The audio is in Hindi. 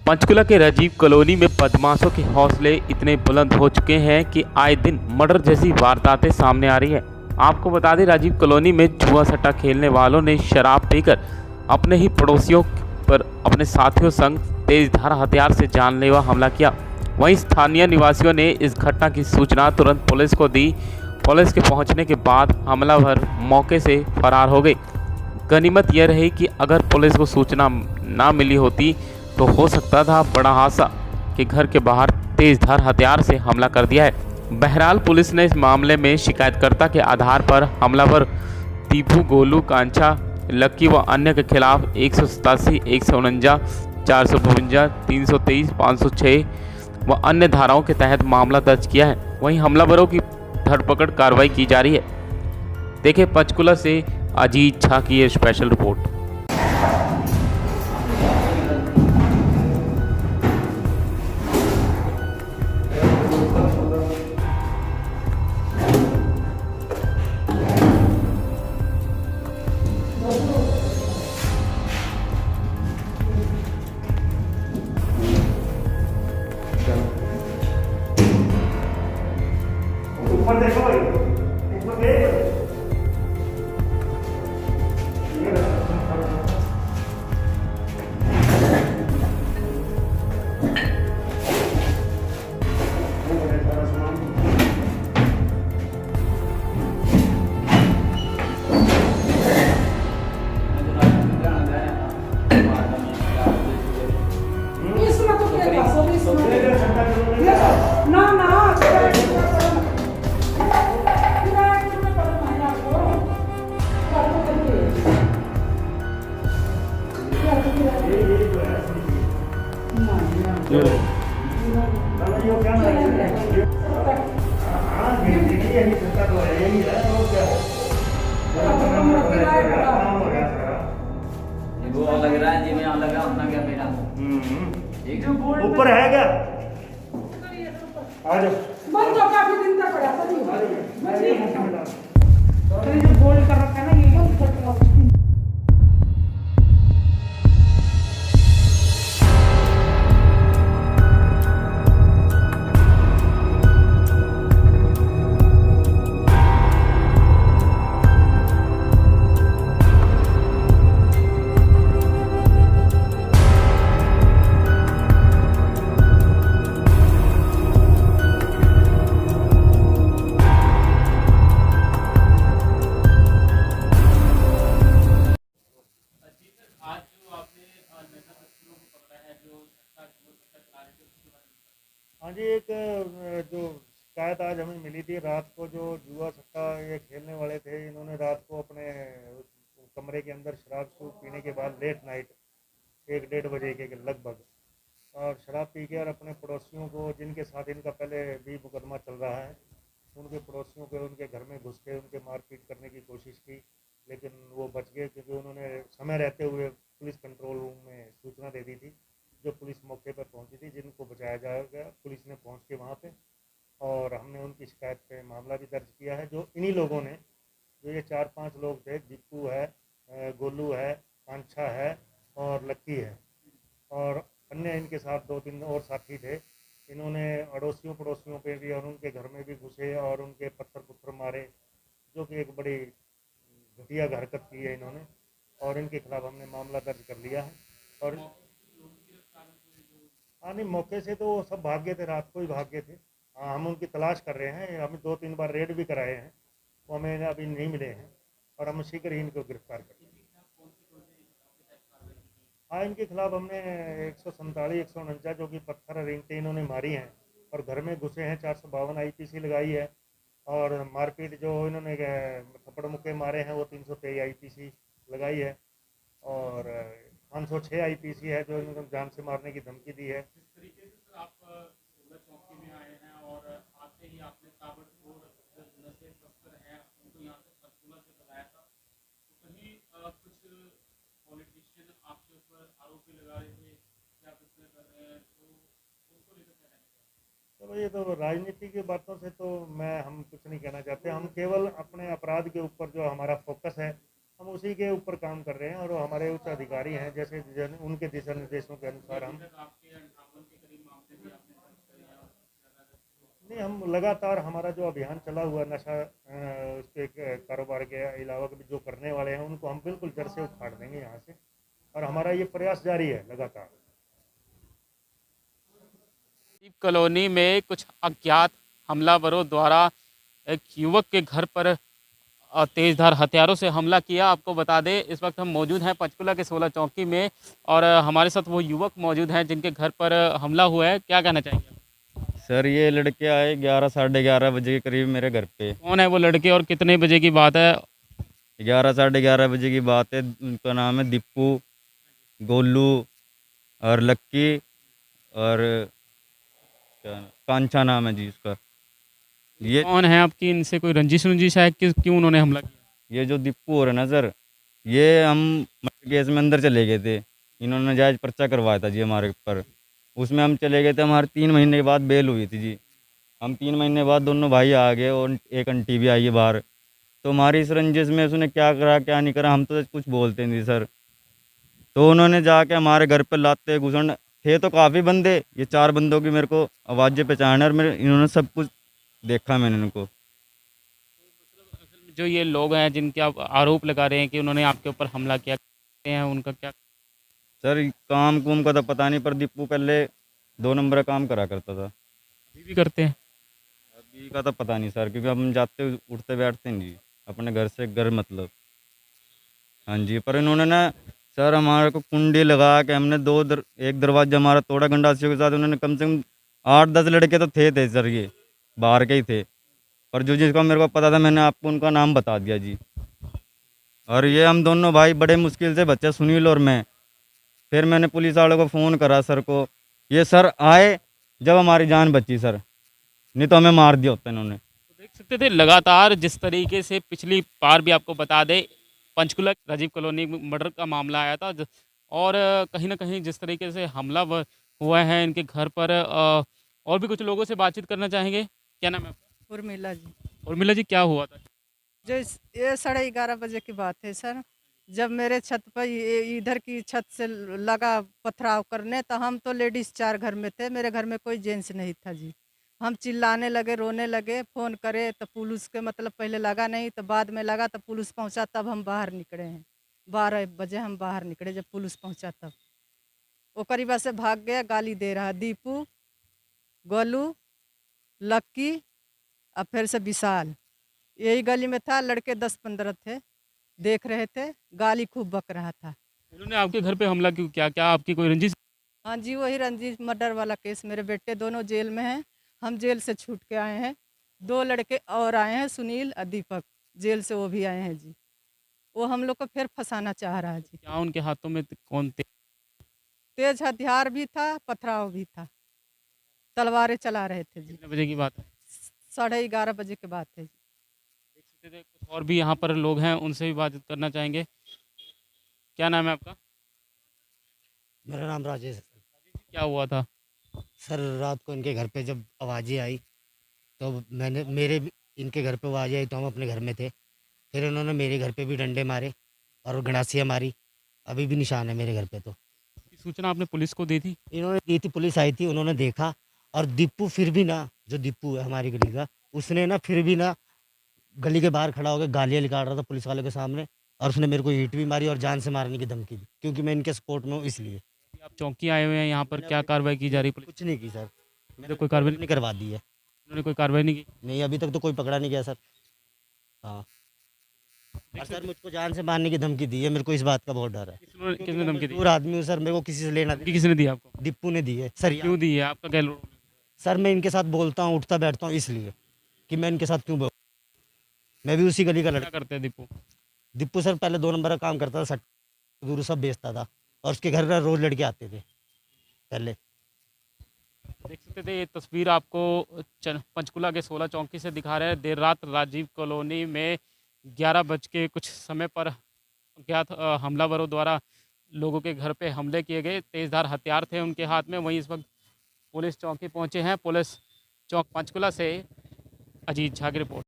पंचकुला के राजीव कॉलोनी में बदमाशों के हौसले इतने बुलंद हो चुके हैं कि आए दिन मर्डर जैसी वारदातें सामने आ रही है। आपको बता दें, राजीव कॉलोनी में जुआ सट्टा खेलने वालों ने शराब पीकर अपने ही पड़ोसियों पर अपने साथियों संग तेजधार हथियार से जानलेवा हमला किया। वहीं स्थानीय निवासियों ने इस घटना की सूचना तुरंत पुलिस को दी। पुलिस के पहुंचने के बाद हमलावर मौके से फरार हो गए। गनीमत यह रही कि अगर पुलिस को सूचना ना मिली होती तो हो सकता था बड़ा हादसा कि घर के बाहर तेजधार हथियार से हमला कर दिया है। बहरहाल पुलिस ने इस मामले में शिकायतकर्ता के आधार पर हमलावर दीपू, गोलू, कांचा, लक्की व अन्य के खिलाफ 187, 149, 452, 323, 506 व अन्य धाराओं के तहत मामला दर्ज किया है। वहीं हमलावरों की धरपकड़ कार्रवाई की जा रही है। देखें पंचकुला से अजीत झा की ये स्पेशल रिपोर्ट। ऊपर देखो भाई, ऊपर देख। इसमें तो क्या था? सब इसमें ना ना वो लग रहा है जी, मैं अलग है अपना क्या बेटा एक जो बोर्ड ऊपर है क्या? आ जाओ। बंद तो काफी दिन तक पड़ा था ये तो ये जो गोल्ड कर रखा है ना, ये बंद कर रखा है। हाँ जी, एक जो शिकायत आज हमें मिली थी रात को, जो जुआ सट्टा ये खेलने वाले थे, इन्होंने रात को अपने कमरे के अंदर शराब पीने के बाद लेट नाइट 1-1:30 बजे के लगभग और शराब पी के और अपने पड़ोसियों को, जिनके साथ इनका पहले भी मुकदमा चल रहा है, उनके पड़ोसियों के उनके घर में घुस के उनके मारपीट करने की कोशिश की, लेकिन वो बच गए क्योंकि उन्होंने समय रहते हुए पुलिस कंट्रोल रूम में सूचना दे दी थी। जो पुलिस मौके पर पहुंची थी, जिनको बचाया जाएगा, पुलिस ने पहुंच के वहाँ पे और हमने उनकी शिकायत पे मामला भी दर्ज किया है। जो इन्हीं लोगों ने, जो ये 4-5 लोग थे, दीपू है, गोलू है, कांछा है और लक्की है और अन्य इनके साथ 2-3 और साथी थे, इन्होंने अड़ोसियों पड़ोसियों पे भी और उनके घर में भी घुसे और उनके पत्थर मारे, जो कि एक बड़ी घटिया हरकत की है इन्होंने और इनके खिलाफ हमने मामला दर्ज कर लिया है। और हाँ नहीं, मौके से तो वो सब भाग गए थे, रात को ही भाग गए थे। हाँ, हम उनकी तलाश कर रहे हैं, हमें 2-3 बार रेड भी कराए हैं, वो हमें अभी नहीं मिले हैं और हम शीघ्र ही इनको गिरफ्तार करेंगे। हाँ, इनके खिलाफ हमने 147, 149 जो कि पत्थर और ईंटें इन्होंने मारी हैं और घर में घुसे हैं, 452 IPC लगाई है और मारपीट जो इन्होंने थप्पड़ मुक्के मारे हैं वो 323 IPC लगाई है और 506 IPC है जो इन्होंने जान से मारने की धमकी दी है। जिस तरीके से सर आप सोलह चौकी में आए हैं और आते ही आपने ताबड़तोड़ नशे तस्कर हैं उनको यहाँ से पंचकुला से बताया था, तो कहीं कुछ पॉलिटिशियन आपके ऊपर आरोप भी लगा रहे थे कि आप इसमें कर रहे हैं, तो उसको लेकर क्या कहना चाहिए? तो ये तो राजनीति की बातों से तो हम कुछ नहीं कहना चाहते। हम केवल अपने अपराध के ऊपर जो हमारा फोकस है हम उसी के ऊपर काम कर रहे हैं और वो हमारे उच्च अधिकारी हैं, जैसे उनके दिशा निर्देशों के अनुसार हम नहीं, हम लगातार हमारा जो अभियान चला हुआ नशा उसके कारोबार के अलावा भी जो करने वाले हैं उनको हम बिल्कुल जड़ से उखाड़ देंगे यहाँ से, और हमारा ये प्रयास जारी है लगातार। कॉलोनी में कुछ अज्ञात हमलावरों द्वारा एक युवक के घर पर तेजधार हथियारों से हमला किया। आपको बता दें इस वक्त हम मौजूद हैं पंचकुला के 16 चौकी में और हमारे साथ वो युवक मौजूद हैं जिनके घर पर हमला हुआ है। क्या कहना चाहेंगे? सर ये लड़के आए 11 साढ़े 11 बजे के करीब मेरे घर पे। कौन है वो लड़के और कितने बजे की बात है? 11 साढ़े 11 बजे की बात है। उनका नाम है दीपू, गोलू और लक्की और क्या कांचा नाम है जी उसका। ये कौन है आपकी इनसे कोई रंजिश रुंजिश है कि क्यों उन्होंने हमला किया? ये जो दीपू हो रहा है ना सर, ये हम मर्डर केस में अंदर चले गए थे। इन्होंने जायज़ पर्चा करवाया था जी हमारे ऊपर, उसमें हम चले गए थे। हमारे 3 महीने के बाद बेल हुई थी जी। हम 3 महीने बाद दोनों भाई आ गए और एक आंटी भी आई है बाहर। तो हमारी इस रंजिश में उसने क्या करा क्या नहीं करा हम तो कुछ बोलते नहीं सर। तो उन्होंने जाके हमारे घर पर लाते घुसन थे तो काफ़ी बंदे, ये 4 बंदों की मेरे को आवाज़ें पहचान है और मेरे इन्होंने सब कुछ देखा मैंने उनको। जो ये लोग हैं जिनके आप आरोप लगा रहे हैं कि उन्होंने आपके ऊपर हमला किया हैं उनका क्या? सर काम कुम का तो पता नहीं, पर दीपू पहले 2 नंबर का काम करा करता था। अभी भी करते हैं? अभी का तो पता नहीं सर, क्योंकि हम जाते उठते बैठते नहीं जी अपने घर से घर मतलब। हाँ जी, पर इन्होंने ना सर हमारे को कुंडी लगा के हमने एक दरवाजा हमारा तोड़ा गंडासियों के साथ। उन्होंने कम से कम 8-10 लड़के तो थे सर, ये बाहर के ही थे, पर जो जिसका मेरे को पता था मैंने आपको उनका नाम बता दिया जी। और ये हम दोनों भाई बड़े मुश्किल से बचे, सुनील और मैं। फिर मैंने पुलिस वालों को फ़ोन करा सर को, ये सर आए जब हमारी जान बची सर, नहीं तो हमें मार दिया होता इन्होंने। तो देख सकते थे लगातार जिस तरीके से पिछली बार भी आपको बता दें पंचकुला राजीव कॉलोनी में मर्डर का मामला आया था और कहीं ना कहीं जिस तरीके से हमला हुआ है इनके घर पर और भी कुछ लोगों से बातचीत करना चाहेंगे। क्या नाम है आपका? उर्मिला जी। उर्मिला जी, क्या हुआ था? जो ये 11:30 बजे की बात है सर, जब मेरे छत पर इधर की छत से लगा पथराव करने, तो हम तो लेडीज़ 4 घर में थे, मेरे घर में कोई जेंट्स नहीं था जी। हम चिल्लाने लगे, रोने लगे, फ़ोन करे तो पुलिस के मतलब पहले लगा नहीं, तो बाद में लगा तो पुलिस पहुंचा, तब हम बाहर निकले हैं। 12 बजे हम बाहर निकले जब पुलिस पहुंचा तब। वो करीबा से भाग गया, गाली दे रहा दीपू, गोलू, लक्की और फिर से विशाल। यही गली में था, लड़के 10-15 थे, देख रहे थे, गाली खूब बक रहा था। उन्होंने आपके घर पे हमला क्यों किया? क्या आपकी कोई रंजिश? हाँ जी, वही रंजीत मर्डर वाला केस। मेरे बेटे दोनों जेल में हैं, हम जेल से छूट के आए हैं। 2 लड़के और आए हैं, सुनील और दीपक, जेल से वो भी आए हैं जी। वो हम लोग को फिर फंसाना चाह रहा है जी। क्या उनके हाथों में कौन थे? तेज हथियार भी था, पथराव भी था, तलवारें चला रहे थे जी। कितने बजे की बात है? 11:30 बजे के बाद है जी। देख सकते थे कुछ और भी यहाँ पर लोग हैं, उनसे भी बात करना चाहेंगे। क्या नाम है आपका? मेरा नाम राजेश है सर। क्या हुआ था? सर रात को इनके घर पे जब आवाज़ें आई तो इनके घर पे आवाज़ें आई तो हम अपने घर में थे। फिर इन्होंने मेरे घर पे भी डंडे मारे और गंडासियाँ मारी, अभी भी निशान है मेरे घर पे। तो इसकी सूचना आपने पुलिस को दी थी? इन्होंने दी थी, पुलिस आई थी, उन्होंने देखा। और दीपू फिर भी ना, जो दीपू है हमारी गली का, उसने ना फिर भी ना गली के बाहर खड़ा होकर गालियाँ निकाल रहा था पुलिस वालों के सामने, और उसने मेरे को ईंट भी मारी और जान से मारने की धमकी दी, क्योंकि मैं इनके सपोर्ट में हूँ इसलिए। आप चौकी आए हुए हैं, यहाँ पर क्या कार्रवाई की जा रही है? पुलिस कुछ नहीं की सर, ने कोई कार्रवाई नहीं करवा दी है। उन्होंने कोई कार्रवाई नहीं की? नहीं, अभी तक तो कोई पकड़ा नहीं गया सर। हाँ, और सर मुझको जान से मारने की धमकी दी है, मेरे को इस बात का बहुत डर है। किसने धमकी दी? दूर आदमी हूँ सर, मेरे को किसी से लेना धमकी किसने दी आपको? दीपू ने दी है सर। क्यों दी है? आपका क्या सर मैं इनके साथ बोलता हूँ, उठता बैठता हूँ, इसलिए कि मैं इनके साथ क्यों बोलूँ। मैं भी उसी गली का क्या लड़का। करते हैं दीपू? दीपू सर पहले 2 नंबर का काम करता था, सट दूर सब बेचता था, और उसके घर में रोज लड़के आते थे पहले। देख सकते थे ये तस्वीर आपको पंचकुला के 16 चौकी से दिखा रहे हैं। देर रात राजीव कॉलोनी में 11 बज के कुछ समय पर अज्ञात हमलावरों द्वारा लोगों के घर पे हमले किए गए। तेजधार हथियार थे उनके हाथ में। वहीं इस वक्त पुलिस चौकी पहुंचे हैं। पुलिस चौक पंचकुला से अजीत झा की रिपोर्ट।